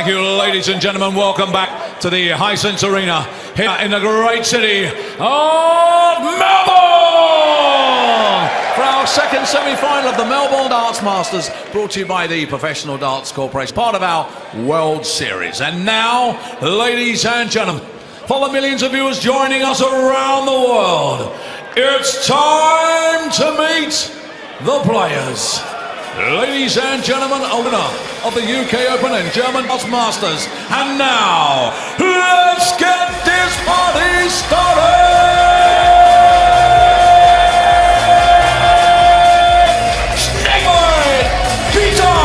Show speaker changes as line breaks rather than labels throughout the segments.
Thank you, ladies and gentlemen. Welcome back to the Hisense Arena here in the great city of Melbourne for our second semi-final of the Melbourne Darts Masters, brought to you by the Professional Darts Corporation, part of our World Series. And now, ladies and gentlemen, for the millions of viewers joining us around the world, it's time to meet the players. Ladies and gentlemen, a winner of the UK Open and German Darts Masters. And now, let's get this party started! Snakebite Peter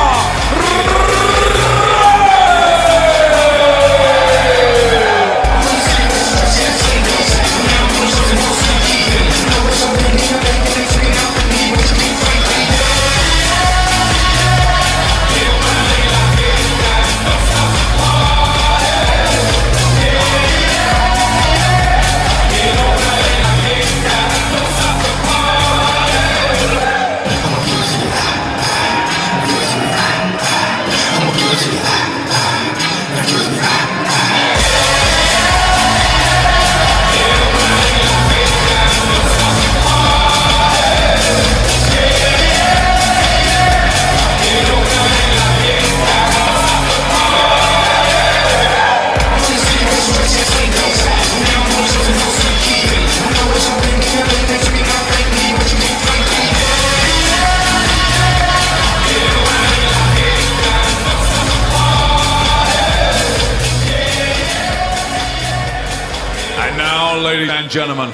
ladies and gentlemen,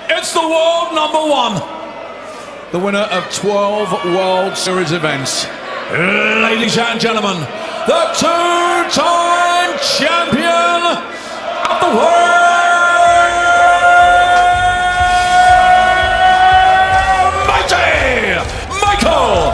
it's the world number one, the winner of 12 World Series events. Ladies and gentlemen, the two-time champion of the world, mighty Michael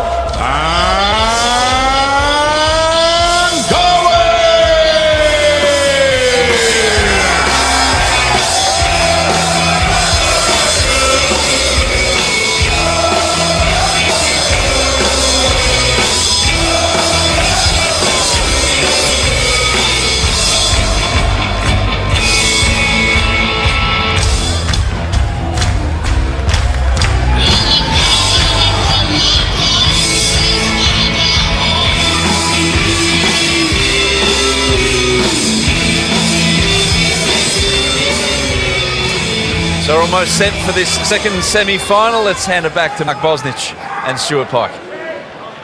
So we're almost set for this second semi-final. Let's hand it back to Mark Bosnich and Stuart Pike.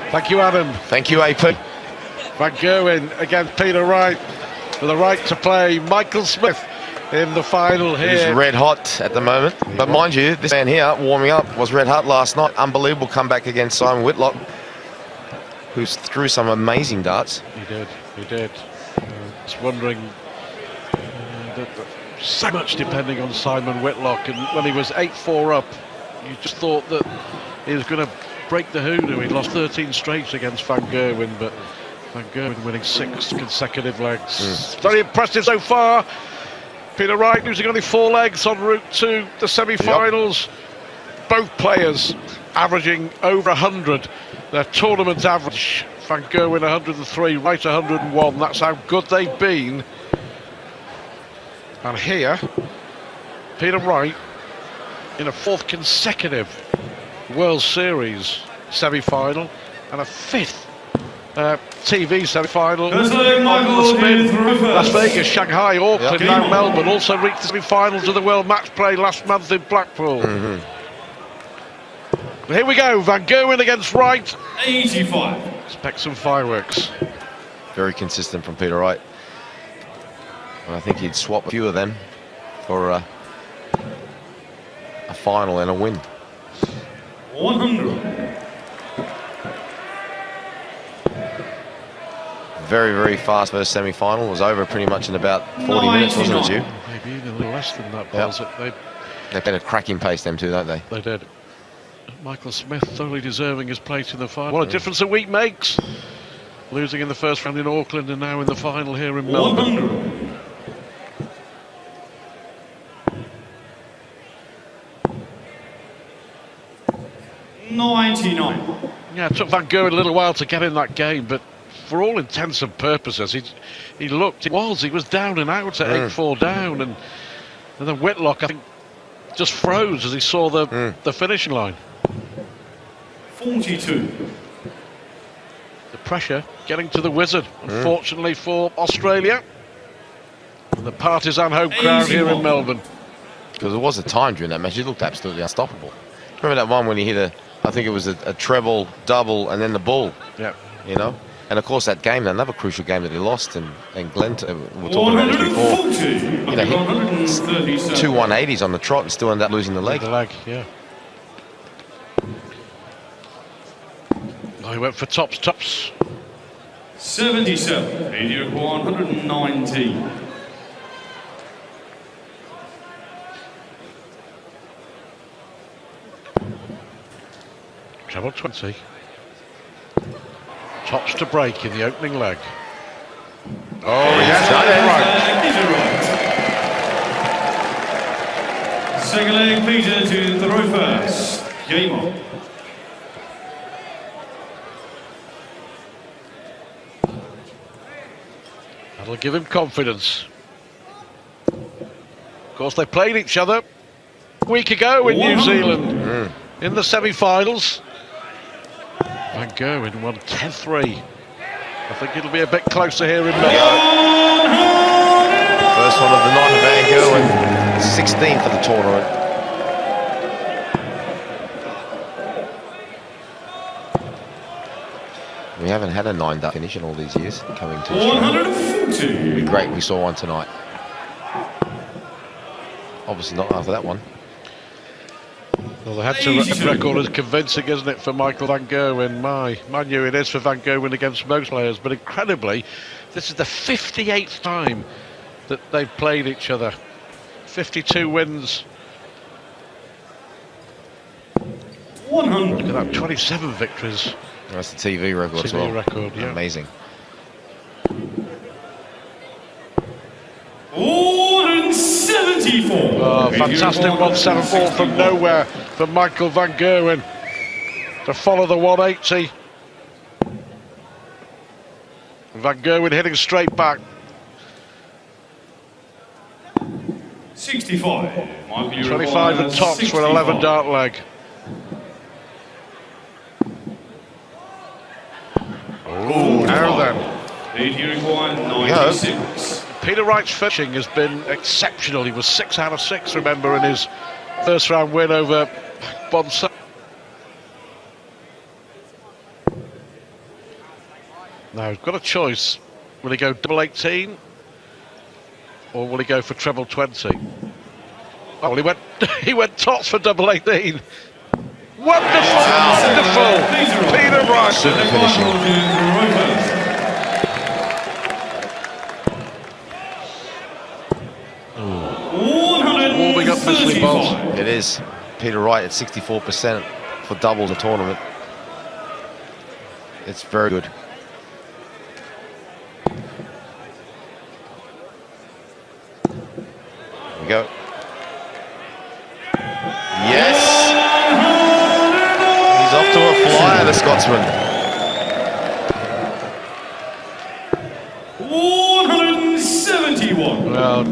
Thank you, Adam.
Thank you, AP.
Van Gerwen against Peter Wright for the right to play Michael Smith in the final here.
He's red hot at the moment. But mind you, this man here, warming up, was red hot last night. Unbelievable comeback against Simon Whitlock, who threw some amazing darts.
He did. Just wondering, so much depending on Simon Whitlock, and when he was 8-4 up, you just thought that he was going to break the hoodoo. He lost 13 straight against Van Gerwen, but Van Gerwen winning 6 consecutive legs. Very impressive so far. Peter Wright losing only 4 legs en route to the semi-finals. Yep. Both players averaging over 100. Their tournament average, Van Gerwen 103, Wright 101. That's how good they've been. And here, Peter Wright in a 4th consecutive World Series semi-final and a 5th TV semi-final. Las Vegas, Shanghai, Auckland, now Melbourne also reached the semi-finals of the World Match Play last month in Blackpool. Here we go, Van Gerwen against Wright.
85.
Expect some fireworks.
Very consistent from Peter Wright. I think he'd swap a few of them for a final and a win.
100.
Very, very fast first semi-final. Was over pretty much in about 40 minutes, wasn't it, Stu?
Maybe even a little less than that, Buzz.
They've got a cracking pace, them two, don't they?
They did. Michael Smith thoroughly deserving his place in the final. What a difference a week makes. Losing in the first round in Auckland and now in the final here in Melbourne.
100. 99.
Yeah, it took Van Gerwen a little while to get in that game, but for all intents and purposes, he was down and out at 8-4 down, and then Whitlock, I think, just froze as he saw the finishing line.
42.
The pressure getting to the Wizard, unfortunately for Australia. And the partisan home crowd here in Melbourne.
Because there was a time during that match, he looked absolutely unstoppable. Remember that one when he hit I think it was a treble, double, and then the bull?
Yeah.
You know? And of course that game, another crucial game that he lost, and Glenn, we're talking about this before. You know, hit 2 180s on the trot and still ended up losing the leg.
Yeah. Oh, he went for tops.
77. Media 119.
Treble 20. Tops to break in the opening leg. Oh, yes,
Right. Second leg, Peter to throw first. Game on.
That'll give him confidence. Of course, they played each other a week ago in New Zealand in the semi-finals. Van Gerwen won 10-3. I think it'll be a bit closer here in Melbourne.
First one of the night of Van Gerwen, 16 for the tournament. We haven't had a 9-duck finish in all these years coming to Australia.
140.
It'd be great we saw one tonight. Obviously not after that one.
Well, they had to record as convincing, isn't it, for Michael Van Gerwen? Mind you, it is for Van Gerwen against most players, but incredibly, this is the 58th time that they've played each other. 52 wins.
100.
Look at that, 27 victories.
That's the TV record as well.
TV record, yeah.
Amazing.
174.
Oh, fantastic 174 from nowhere from Michael Van Gerwen to follow the 180. Van Gerwen hitting straight back.
65.
25 and tops for an 11 dart leg. Oh, now then.
Media required 96.
Peter Wright's fishing has been exceptional. He was 6 out of 6, remember, in his first round win over Bonsa. Now he's got a choice. Will he go double 18 or will he go for treble 20? Oh, well, he went tops for double 18. Wonderful, wonderful. Peter Wright.
Super finishing.
Warming up Misley Bolt.
It is. Peter Wright at 64% for double the tournament. It's very good. Here we go. Yes! He's off to a flyer, the Scotsman.
171.
Well,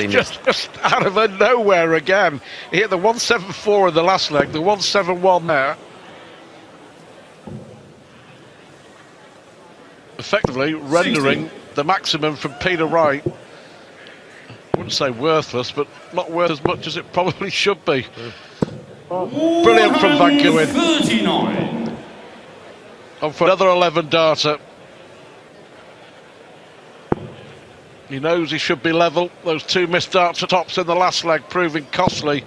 just out of nowhere again. He hit the 174 in the last leg, the 171 there. Effectively rendering the maximum from Peter Wright. I wouldn't say worthless, but not worth as much as it probably should be. Brilliant from Van Gerwen.
39.
On for another 11 darter. He knows he should be level. Those 2 missed darts at tops in the last leg proving costly.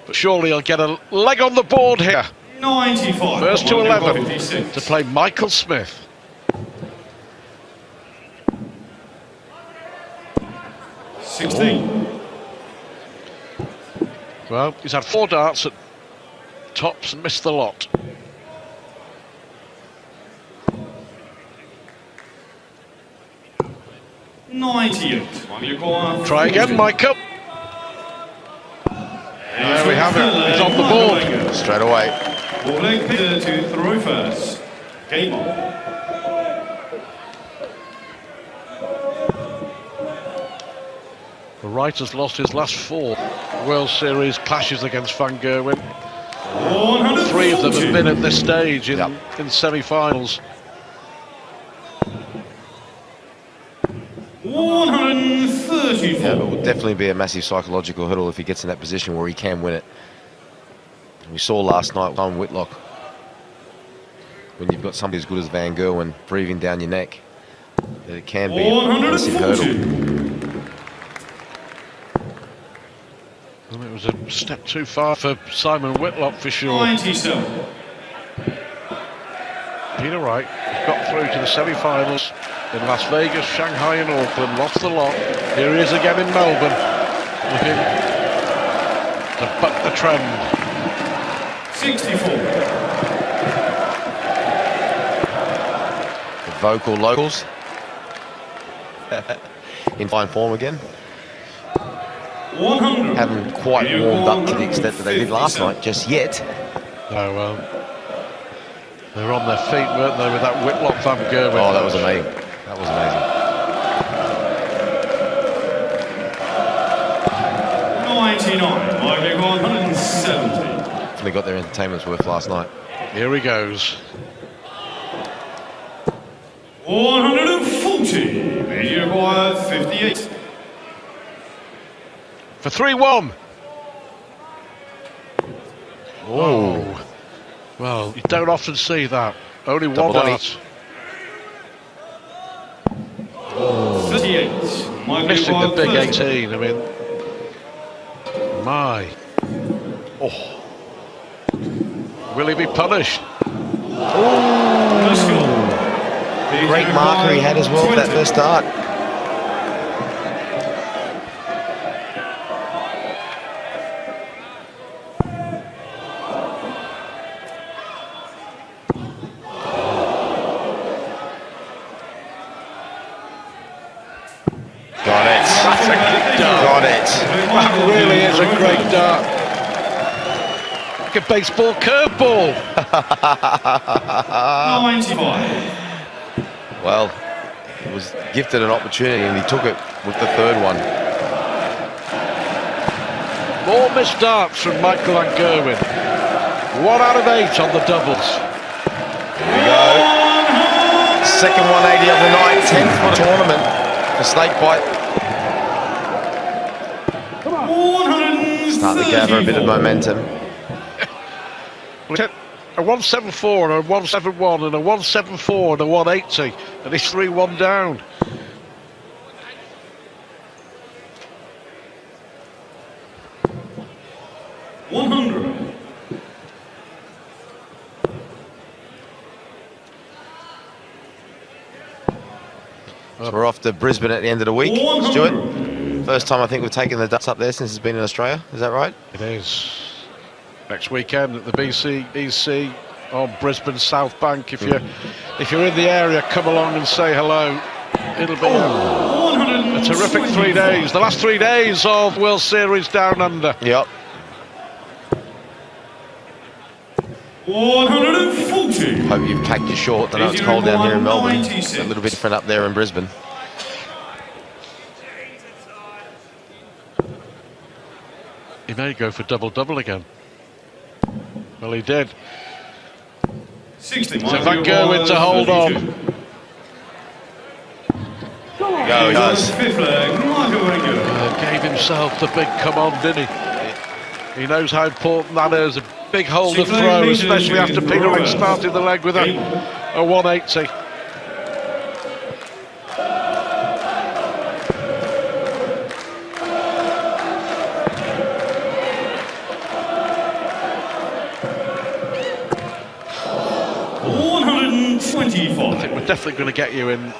But surely he'll get a leg on the board here.
95.
First to 11
56.
to play Michael Smith. Well, he's had 4 darts at tops and missed the lot. Try again, Michael. There we have it. He's on the board.
Straight away.
Peter to throw first. Game on.
Wright has lost his last 4 World Series clashes against Van Gerwen. 3 of them have been at this stage in semi-finals.
134.
Yeah, it will definitely be a massive psychological hurdle if he gets in that position where he can win it. We saw last night on Whitlock, when you've got somebody as good as Van Gerwen breathing down your neck, that it can be a massive hurdle.
Well, it was a step too far for Simon Whitlock for sure.
97.
Peter Wright has got through to the semi-finals in Las Vegas, Shanghai and Auckland, lost the lot. Here he is again in Melbourne, looking to buck the trend.
64.
The vocal locals in fine form again.
100.
Haven't quite warmed up to the extent that they did last night just yet.
No, they were on their feet, weren't they, with that Whitlock Van Gerwen.
Oh, that was amazing. That was amazing.
99. Mighty 170.
They got their entertainment's worth last night.
Here he goes.
140. Media required 58.
For 3-1. Oh. Well, you don't often see that. Only one
Double
dart.
38.
Missing the big 18. I mean, my. Oh. Will he be punished?
Great marker he had as well for that first start. Got it.
That's a good dart.
Got it.
That really is a great dart. Like a baseball curveball.
95.
Well, he was gifted an opportunity and he took it with the third one.
More missed darts from Michael Van Gerwen. 1 out of 8 on the doubles.
Here we go. Second 180 of the night, 10th for the tournament for Snakebite.
134.
Starting to gather a bit of momentum.
A 174 and a 171 and a 174 and a 180, and he's 3-1 down.
So we're off to Brisbane at the end of the week, Stuart. First time I think we've taken the darts up there since it's been in Australia. Is that right?
It is. Next weekend at the BC EC on Brisbane South Bank. If you're in the area, come along and say hello. It'll be a terrific 3 days. The last 3 days of World Series Down Under.
Yep.
140.
Hope you've packed your short. I know it's cold down here in Melbourne. It's a little bit different up there in Brisbane.
He may go for double-double again. Well, he did.
60.
So Van Gerwen to hold on.
There we go, he does.
Fifth leg. Michael Van Gerwen.
Gave himself the big come on, didn't he? He knows how important that is. A big hole to throw, especially after Peter Wright started the leg with a 180. I think we're definitely going to get you in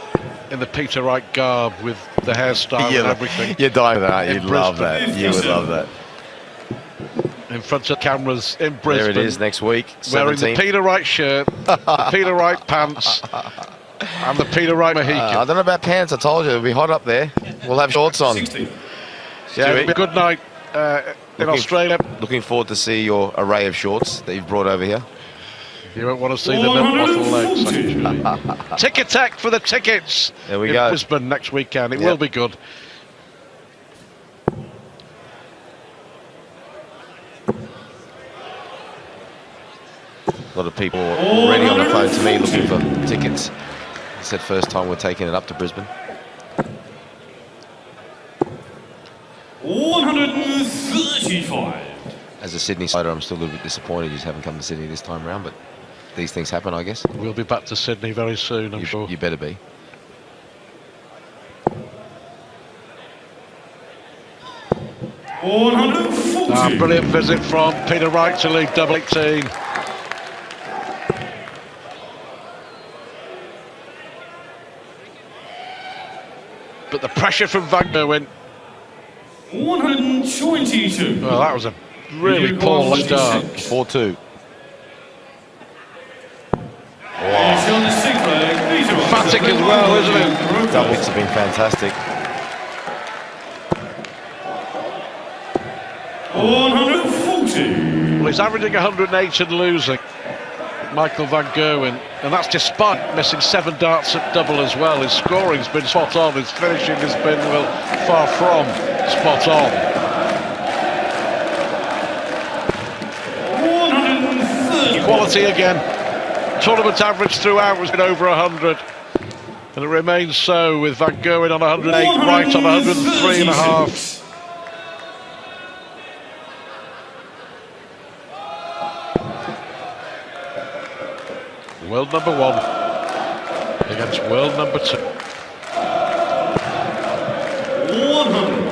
the Peter Wright garb with the hairstyle and everything.
You're dying for that. You'd love that. You would love that.
In front of cameras in Brisbane.
There it is next week.
Wearing the Peter Wright shirt, the Peter Wright pants, and the Peter Wright Mohican.
I don't know about pants. I told you it'll be hot up there. We'll have shorts on.
60.
Yeah, it'll be a good night in Australia.
Looking forward to see your array of shorts that you've brought over here.
You won't want to see the milk bottle legs, actually. Ticket for the tickets.
There we
in
go.
Brisbane next weekend. It will be good.
A lot of people already on the phone to me looking for tickets. He said first time we're taking it up to Brisbane.
135.
As a Sydney sider, I'm still a little bit disappointed you haven't come to Sydney this time around, but these things happen, I guess.
We'll be back to Sydney very soon, I'm sure.
You better be.
Brilliant visit from Peter Wright to lead double 18. But the pressure from Van Gerwen.
122.
Well, that was a really poor start.
4-2.
Emphatic as well, isn't it?
Doubles have been fantastic.
140.
Well, he's averaging 108 and losing, Michael Van Gerwen, and that's despite missing 7 darts at double as well. His scoring's been spot on, his finishing has been, well, far from spot on.
130.
Quality again. Tournament average throughout was over 100, and it remains so with Van Gerwen on 108, Wright on 103.5. World number 1 against world number 2.
100.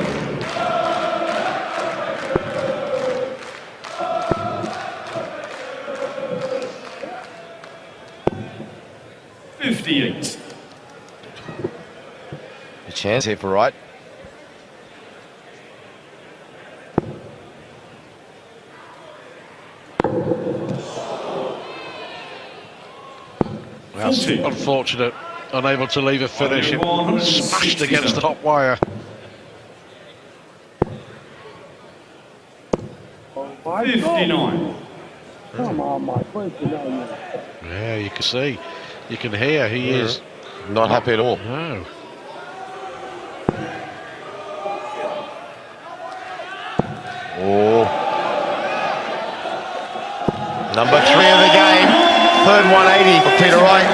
58.
A chance here for Wright.
That's unfortunate, unable to leave a finish. It smashed against the top wire.
$59.
Come on, Mike.
Yeah, you can see, you can hear he is
Not happy at all.
no.
Oh. Number 3 of the game. Third 180 for Peter Wright.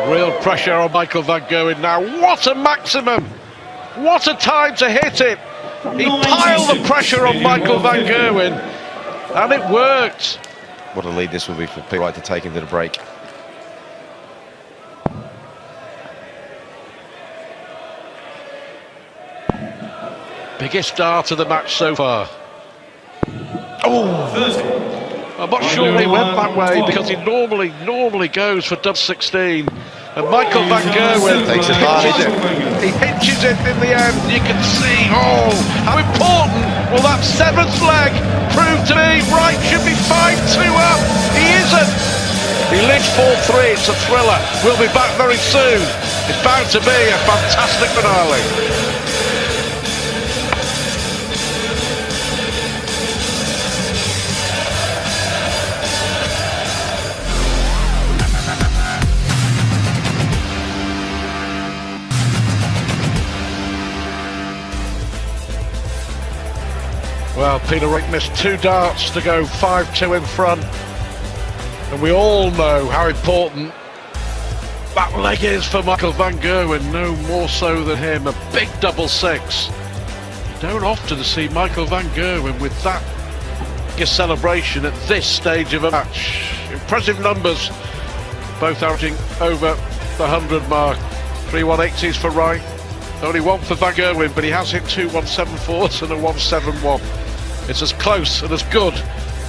Real pressure on Michael Van Gerwen now. What a maximum! What a time to hit it! He piled the pressure on Michael Van Gerwen, and it worked.
What a lead this will be for Peter Wright to take into the break.
Biggest start of the match so far.
Oh!
30.
I'm not sure he went that way because he normally goes for dub 16. And Michael Van Gerwen
Takes advantage.
He hinges it in the end. You can see, how important will that 7th leg prove to be? Wright should be 5-2 up. He isn't. He leads 4-3. It's a thriller. We'll be back very soon. It's bound to be a fantastic finale. Well, Peter Wright missed 2 darts to go 5-2 in front, and we all know how important that leg is for Michael Van Gerwen, no more so than him. A big double 6. You don't often see Michael Van Gerwen with that biggest celebration at this stage of a match. Impressive numbers, both averaging over the 100 mark. 3 180s for Wright, only 1 for Van Gerwen, but he has hit 2 174s and a 171. It's as close and as good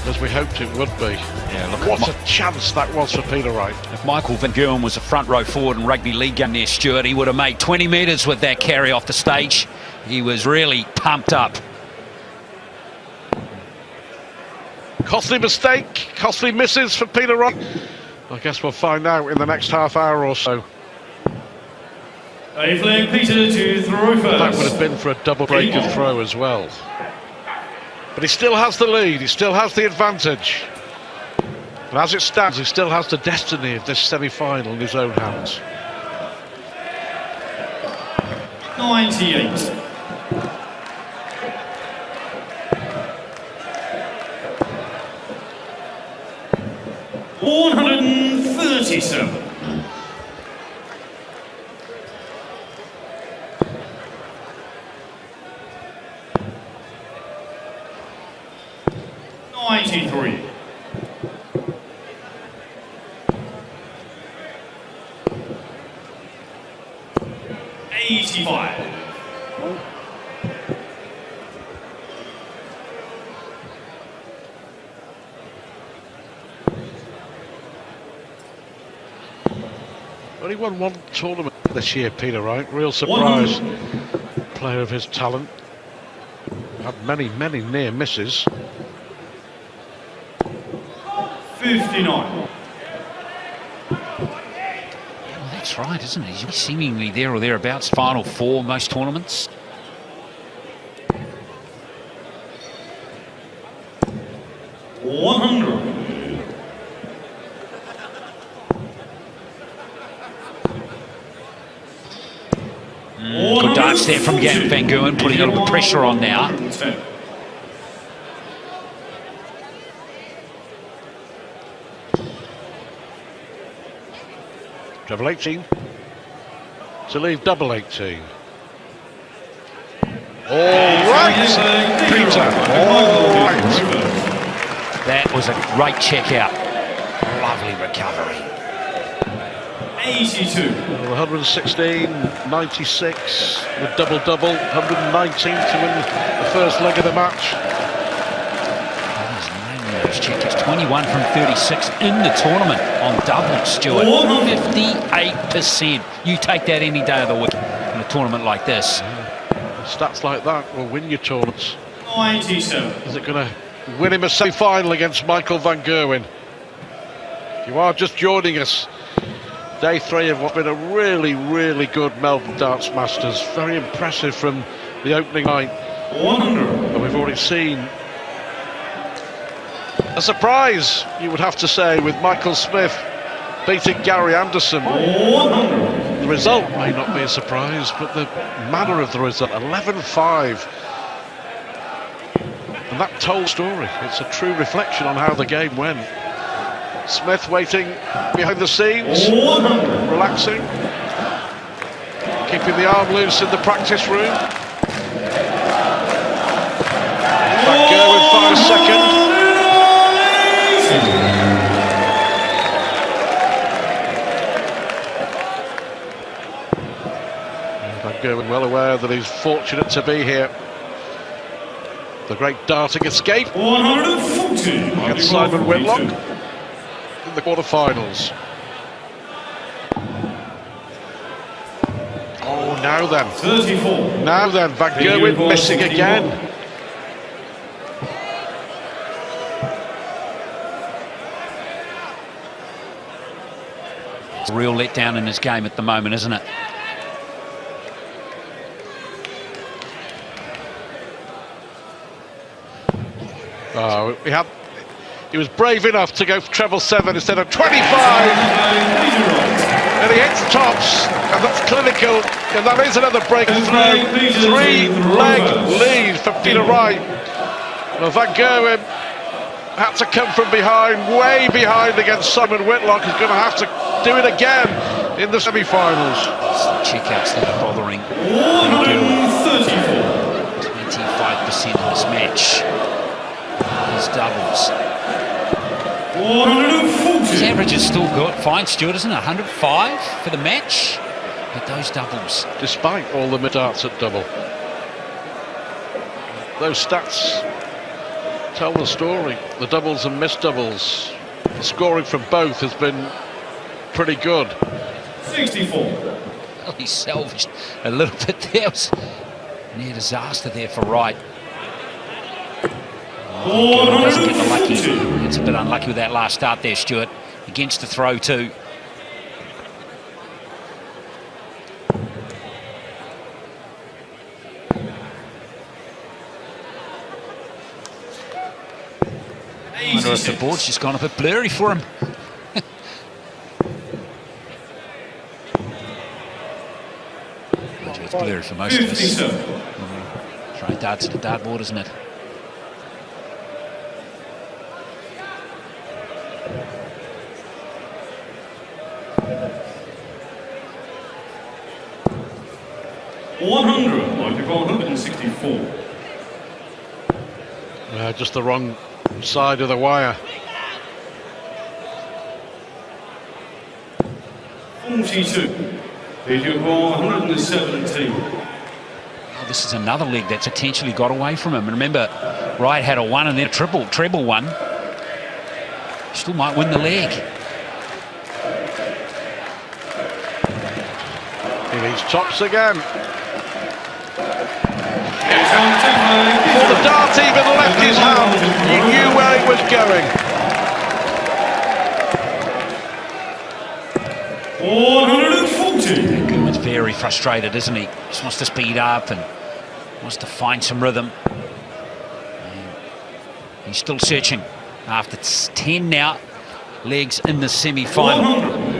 as we hoped it would be.
Yeah, look,
what a chance that was for Peter Wright.
if Michael Van Gerwen was a front row forward in rugby league game there, Stuart, he would have made 20 metres with that carry off the stage. He was really pumped up.
Costly mistake, costly misses for Peter Wright. I guess we'll find out in the next half hour or so.
A flag Peter to throw first.
That would have been for a double break of throw as well. But he still has the lead, he still has the advantage. And as it stands, he still has the destiny of this semi-final in his own hands.
98. 83.
Only won one tournament this year, Peter Wright. Real surprise. Player of his talent. Had many near misses.
59.
Well, that's right, isn't it? He's seemingly there or thereabouts. Final four, most tournaments. Good dance there from Van Gerwen, putting a little bit of pressure on now.
Treble 18 to leave double 18. All right, Peter. All right.
That was a great check out. Lovely recovery.
82.
Well, 116, 96, the double-double, 119 to win the first leg of the match.
Those checkers, 21 from 36 in the tournament on doubles, Stuart. 58%. You take that any day of the week in a tournament like this.
Stats like that will win your tournaments.
97.
Is it going to win him a semi-final against Michael Van Gerwen? If you are just joining us, day three of what's been a really good Melbourne Darts Masters. Very impressive from the opening night.
100.
And we've already seen a surprise, you would have to say, with Michael Smith beating Gary Anderson.
100.
The result may not be a surprise, but the manner of the result, 11-5. And that told story. It's a true reflection on how the game went. Smith waiting behind the scenes, relaxing, keeping the arm loose in the practice room. Van Gerwen fires second. Van Gerwen well aware that he's fortunate to be here. The great darting escape
140.
against Simon Whitlock in the quarterfinals. Oh, now then.
34.
Now then, Van Gerwen missing again.
It's a real letdown in his game at the moment, isn't it?
Oh, he was brave enough to go for treble 7 instead of 25. And he hits tops, and that's clinical. And that is another breakthrough. 3-leg lead for Peter Wright. Well, Van Gerwen had to come from behind, way behind against Simon Whitlock. He's going to have to do it again in the semi-finals.
Checkouts that are bothering Van Gerwen. 25% in this match. His doubles.
140.
His average is still good. Fine, Stuart, isn't it? 105 for the match. But those doubles.
Despite all the mid-darts at double. Those stats tell the story. The doubles and missed doubles. The scoring from both has been pretty good.
64.
Well, he salvaged a little bit there. It was near disaster there for Wright. Doesn't get the lucky. It's a bit unlucky with that last start there, Stuart. Against the throw too. I wonder if the board's just gone a bit blurry for him. It's blurry for most of us. Throwing darts at the dartboard, isn't it?
Like 164.
Just the wrong side of the wire.
42. Video ball 117.
Oh, this is another leg that's potentially got away from him. Remember, Wright had a one and then a treble one. Still might win the leg.
He needs tops again.
Before
The dart even left his hand, he knew where he was going.
140.
Gerwen's very frustrated, isn't he? Just wants to speed up and wants to find some rhythm. And he's still searching after 10 now legs in the semi-final.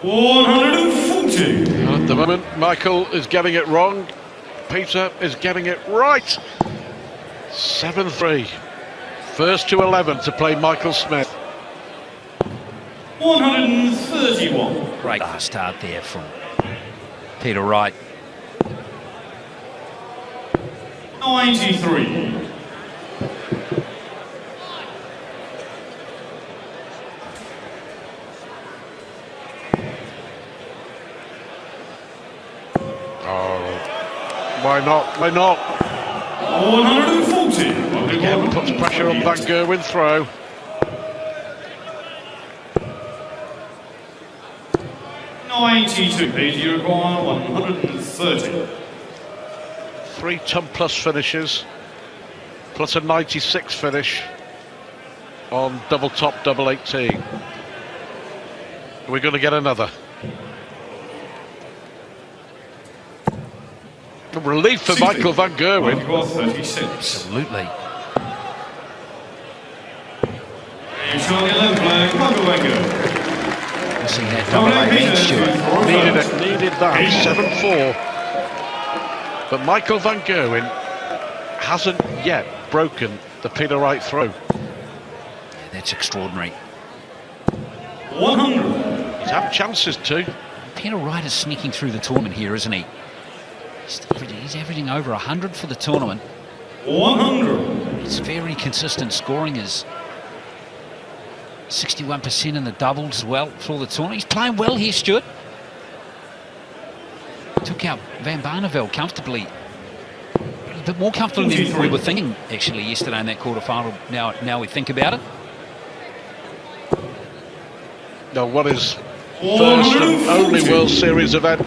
140.
At the moment, Michael is getting it wrong. Peter is getting it right. 7-3. First to 11 to play Michael Smith.
131.
Great start there from Peter Wright.
93.
Why not? Why not?
140.
Again, puts pressure on Van Gerwen throw.
92. Peter require 130.
3 ton plus finishes, plus a 96 finish on double top, double 18. We're going to get another. A relief for
60.
Michael Van Gerwen.
36.
Absolutely.
Starting 11 player, Michael Van Gerwen.
We'll see that double A lead, Stuart.
Needed that. 7-4. But Michael Van Gerwen hasn't yet broken the Peter Wright throw.
Yeah, that's extraordinary.
100.
He's had chances too.
Peter Wright is sneaking through the tournament here, isn't he? He's averaging over 100 for the tournament.
100.
It's very consistent scoring, is 61% in the doubles as well for the tournament. He's playing well here, Stuart. Took out Van Barneveld comfortably. A bit more comfortable than we were thinking, actually, yesterday in that quarterfinal. Now we think about it.
Now, what is first and only World Series event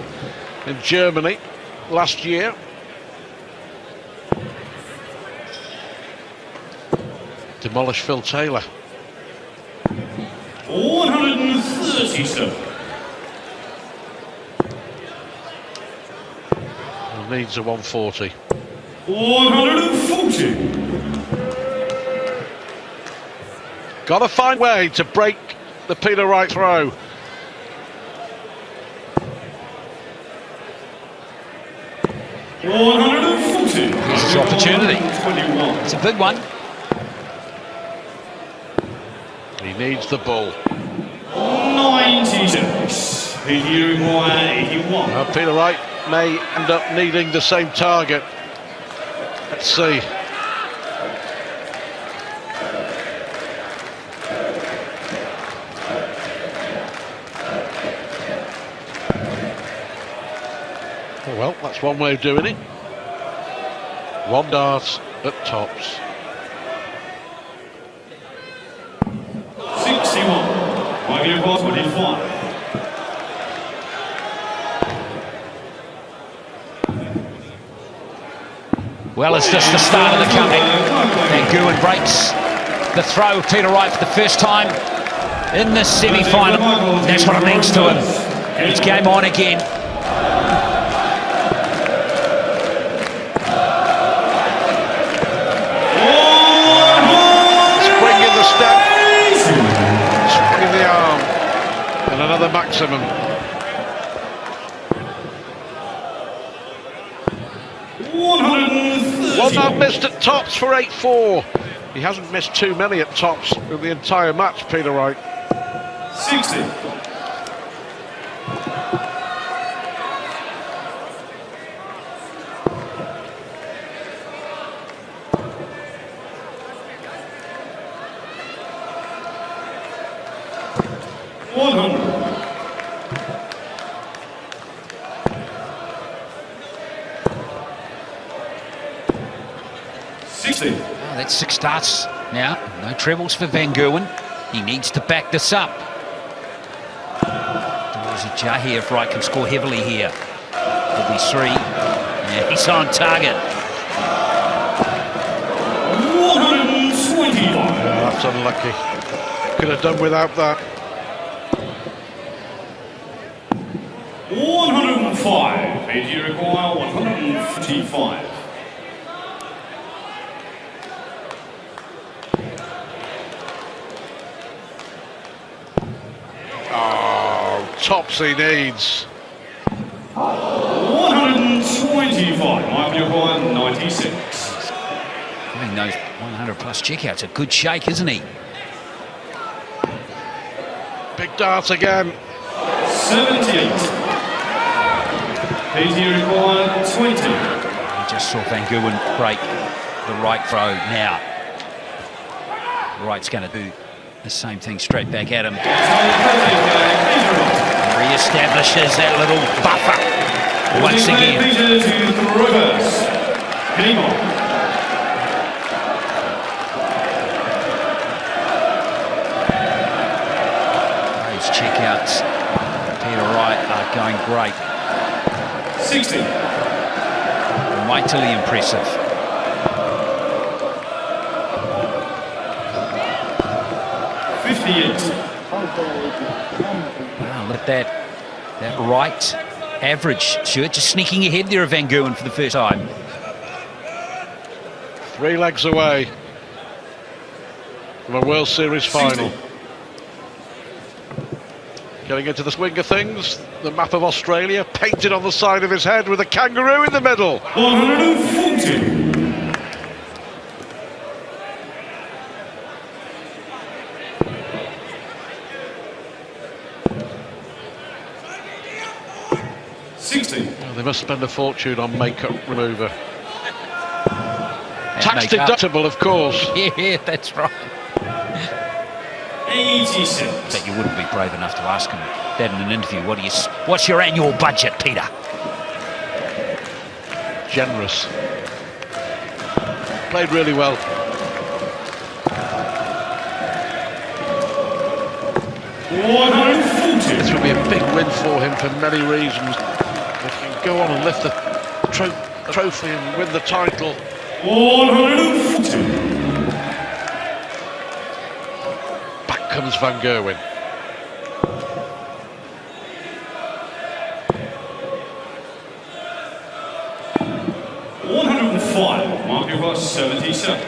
in Germany last year. Demolish Phil Taylor.
137.
Needs a 140.
140.
Got to find a way to break the Peter Wright throw.
Here's
his opportunity.
21.
It's a big one.
He needs the ball.
96. Uruguay 81.
Now Peter Wright may end up needing the same target. Let's see. Oh, well, that's one way of doing it. One dart at tops.
61. Uruguay 25.
Well, it's just the start of the comeback. And Gerwen breaks the throw of Peter Wright for the first time in the semi-final. That's what it means to him. It's game on again.
Spring in the step. Spring in the arm. And another maximum. One not missed at tops for 8-4. He hasn't missed too many at tops in the entire match, Peter Wright.
60. 100. 60.
Oh, that's 6 starts now. No trebles for Van Gerwen. He needs to back this up. There's a jar here if Wright can score heavily here. There'll be 3. Yeah, he's on target.
125.
That's unlucky. Could have done without that.
105. PG require 155.
Tops he needs.
125. Might require 96.
Having those 100 plus checkouts, a good shake, isn't he?
Big dart again.
78. PG required 20.
We just saw Van Gerwen break the right throw now. Wright's going to do the same thing straight back at him. Re-establishes that little buffer once again.
Peter to the reverse. Game on.
Those checkouts, Peter Wright, are going great.
60.
Mightily impressive. Wow, look at that Wright average shirt just sneaking ahead there of Van Gerwen for the first time.
3 legs away from a World Series final.
60.
Getting into the swing of things, the map of Australia painted on the side of his head with a kangaroo in the middle.
140. 60.
Oh, they must spend a fortune on makeup remover. Tax
makeup.
deductible, of course.
Yeah, that's right.
86.
Bet you wouldn't be brave enough to ask him that in an interview. What's your annual budget, Peter?
Generous. Played really well. This will be a big win for him for many reasons. If he can go on and lift the trophy and win the title.
140.
Back comes Van Gerwen.
Market was 77.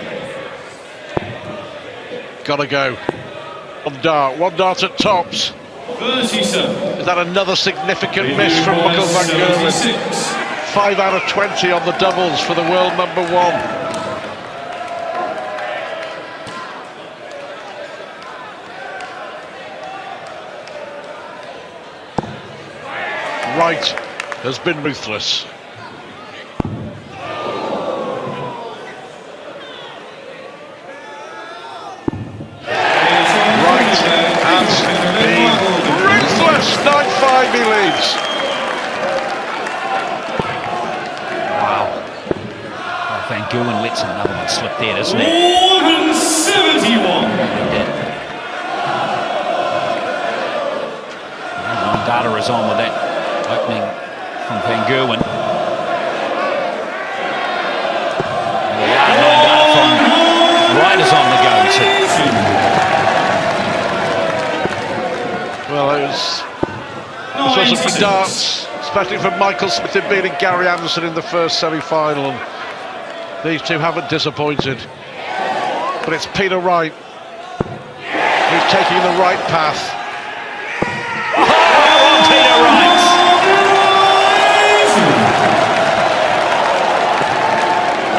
Gotta go. One dart at tops.
37.
Is that another significant miss from Michael Van Gerwen?
76.
5 out of 20 on the doubles for the world number 1. Wright has been ruthless. Wright has been ruthless. 9-5 he leads.
Wow. Oh, Van Gerwen lets another one slip there, doesn't he?
171.
Data is on with that opening from Van Gerwen. Data from Wright is on the go too.
Well, it was some good darts, especially from Michael Smith beating Gary Anderson in the first semi-final. And these two haven't disappointed. But it's Peter Wright who's taking the right path.
Peter Wright.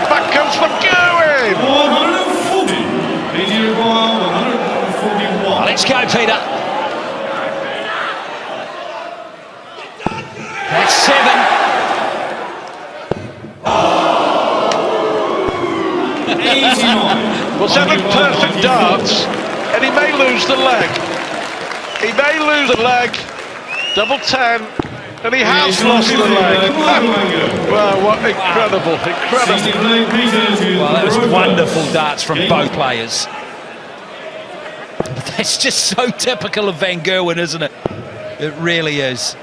Back comes Van Gerwen.
140. PG require 141.
Let's go, Peter. That's 7.
$89.
Well, 7 perfect darts, and he may lose the leg. He may lose a leg. Double 10. And he has lost the leg. Wow, what incredible.
Well, that was wonderful darts from both players. But that's just so typical of Van Gerwen, isn't it? It really is.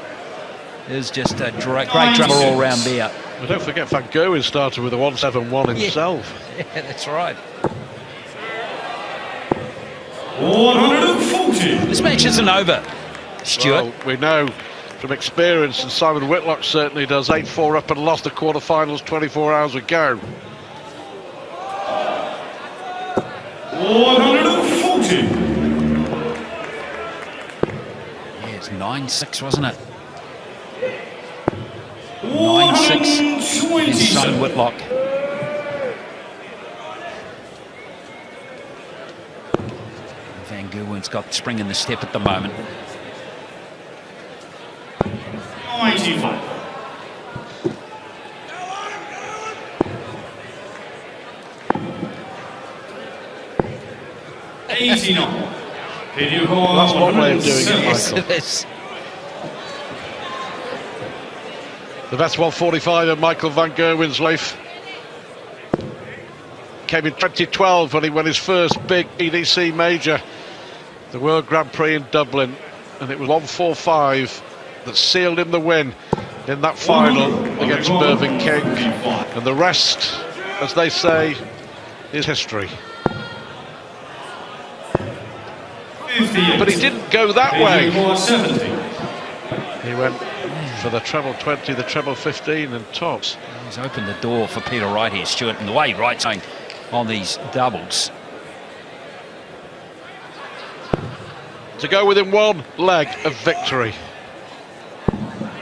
It's just a great drummer all round there.
Well, don't forget, Van Gerwen started with a 171 himself.
Yeah, that's right.
140.
This match isn't over, Stuart.
Well, we know from experience, and Simon Whitlock certainly does, 8-4 up and lost the quarterfinals 24 hours ago.
140.
Yeah, it's 9-6, wasn't it? 9-6 in Simon Whitlock. Van Gerwen's got spring in the step at the moment.
95.
That's one way of doing it, Michael.
It is.
The best 145 of Michael Van Gerwen's life came in 2012 when he won his first big EDC major, the World Grand Prix in Dublin, and it was 145 that sealed him the win in that final against Mervyn King. And the rest, as they say, is history. But he didn't go that way. He went for the treble 20, the treble 15 and tops.
He's opened the door for Peter Wright here, Stuart, and the way Wright's going on these doubles.
To go within one leg of victory.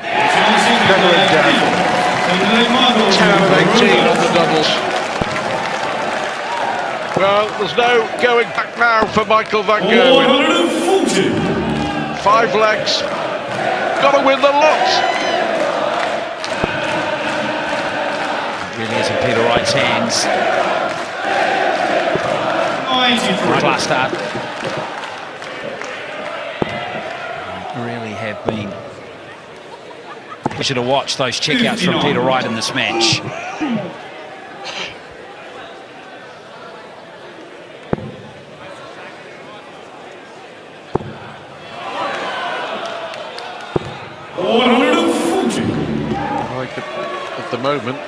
10 out of 18 on the doubles. Well, there's no going back now for Michael Van Gerwen. 5 legs. Got to win the lot.
It really is in Peter Wright's hands.
93.
Last start. Really have been. We should have watched those checkouts from Peter Wright in this match.
At the moment,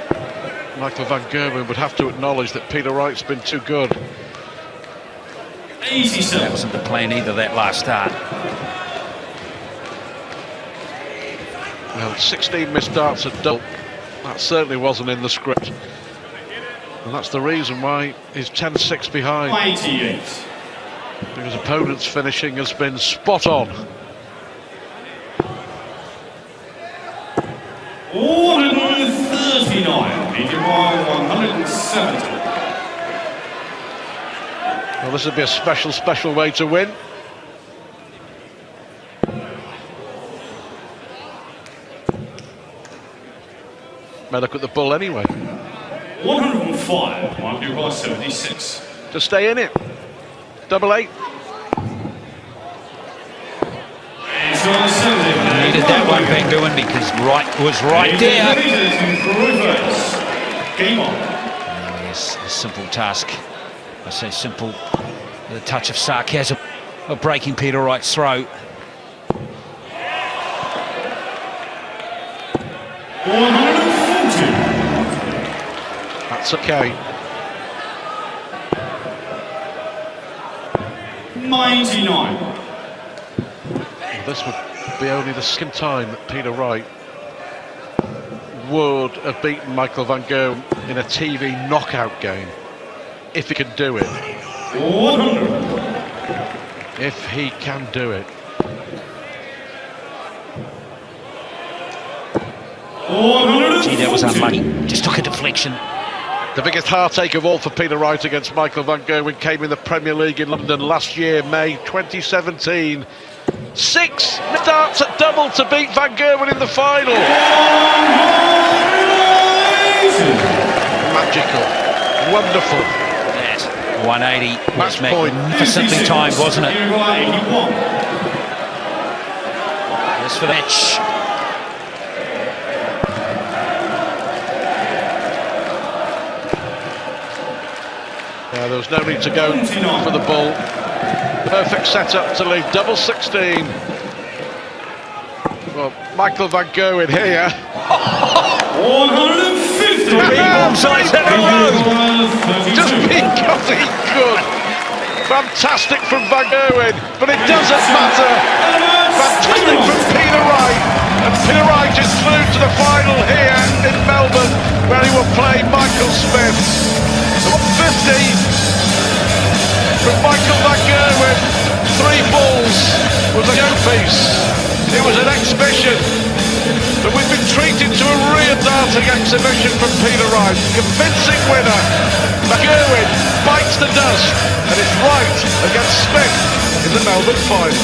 Michael Van Gerwen would have to acknowledge that Peter Wright's been too good.
That wasn't the plan either, that last start.
Well, 16 missed darts at double. That certainly wasn't in the script. And that's the reason why he's 10-6 behind.
88.
His opponent's finishing has been spot on.
139. He divided 170.
Well, this would be a special way to win. May look at the bull anyway.
105. Might be by 76.
To stay in it. Double 8.
Needed that one, Van Gerwen, because Wright was right there.
Game on.
Yes, a simple task. I say simple with a touch of sarcasm of breaking Peter Wright's throat.
140.
That's okay.
99.
Well, this would be only the second time that Peter Wright would have beaten Michael Van Gerwen in a TV knockout game, if he can do it.
100.
If he can do it.
140.
Gee, that was unlucky. Just took a deflection.
The biggest heartache of all for Peter Wright against Michael Van Gerwen came in the Premier League in London last year, May 2017. 6 darts at double to beat Van Gerwen in the final. Magical. Wonderful.
That 180 was
Match point.
magnificently timed, wasn't it? Just for the match.
Yeah, there was no need to go for the ball. Perfect setup to lead double 16. Well, Michael Van Gerwen here.
150.
Just because he could. Fantastic from Van Gerwen, but it doesn't matter. Fantastic from Peter Wright. And Peter Wright is through to the final here in Melbourne, where he will play Michael Smith. 150 from Michael Van Gerwen. 3 balls with a showpiece. It was an exhibition. But we've been treated to a real darting exhibition from Peter Wright. Convincing winner. Van Gerwen bites the dust, and it's Wright against Smith in the Melbourne final.